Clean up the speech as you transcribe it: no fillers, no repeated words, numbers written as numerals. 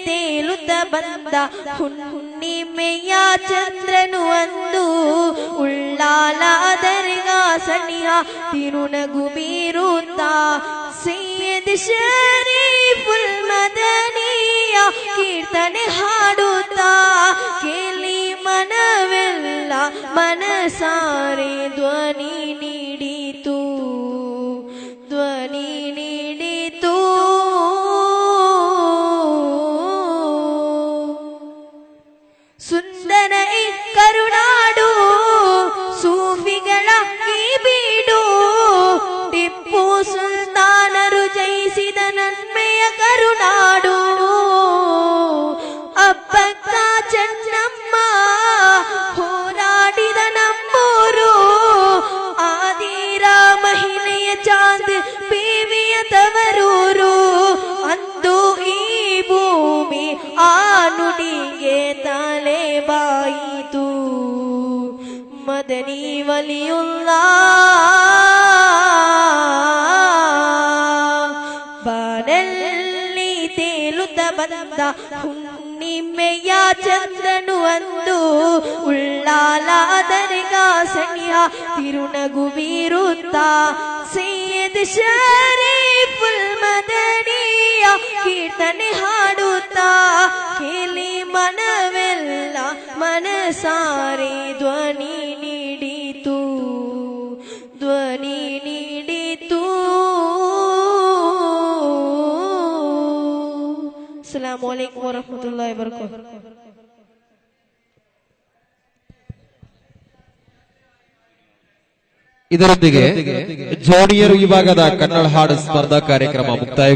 ತೇಲುತ್ತ ಬಂದ ಹುಣ್ಣಿಮೆಯ ಚಂದ್ರನು ಅಂದು ಉಳ್ಳಾಲ ದರ್ಗಾ ಸನಿಹ ತಿರುನಗು ಬೀರುತ್ತ ಸೈಯದ್ ಶರೀಫುಲ್ ಮದನಿಯ ಕೀರ್ತನೆ ಹಾಡುತ್ತಾ ಕೇಳಿ ಮನವೆಲ್ಲ ಮನಸಾರೆ ಧ್ವನಿ ನೀಡಿತು ಧ್ವನಿ ನೀಡಿತು ಸುಂದರ ಈ ಕರುನಾಡು ಸೂಫಿಗಳ ಈ ಬೀಡು ಟಿಪ್ಪು ಸುಲ್ತಾನರು ಜಯಿಸಿದ ನನ್ಮೆಯ ಕರುನಾಡು ಅಪ್ಪಕ್ಕ ಚೆನ್ನಮ್ಮ ಹೋರಾಡಿದ ನಮ್ಮೂರು ಆದಿರ ಮಹಿಳೆಯ ಚಾಂದ್ ಬೀವಿಯ ತವರೂರು ಅಂದು ಈ ಭೂಮಿ ಆ ನುಡಿಗೆ ತಲೆ ಬಾಯಿತು ಮದನಿ ವಲಿಯುಲ್ಲಾ ಬಾನಲ್ಲಿ ತೇಲುತ್ತ ಬಂದ ಹುಣ್ಣಿಮೆಯ ಚಂದ್ರನು ಅಂದು ಉಳ್ಳಾಲ ದರ್ಗಾ ಸನಿಹ ತಿರುನಗು ಬೀರುತ್ತ ಸೈಯದ್ ಶರೀಫುಲ್ ಮದನಿಯ ಕೀರ್ತನೆ ಹಾಡುತ್ತಾ ಕೇಳಿ ಮನವೆಲ್ಲ ಮನಸಾರೆ ಧ್ವನಿ ನೀಡಿತು ಧ್ವನಿ ನೀಡಿತು. ಅಸ್ಸಲಾಮು ಅಲೈಕುಂ ವರಹ್ಮತುಲ್ಲಾಹಿ ವಬರಕಾತುಹು. ಇದರೊಂದಿಗೆ ಜೂನಿಯರ್ ವಿಭಾಗದ ಕನ್ನಡ ಹಾಡು ಸ್ಪರ್ಧಾ ಕಾರ್ಯಕ್ರಮ ಮುಕ್ತಾಯ.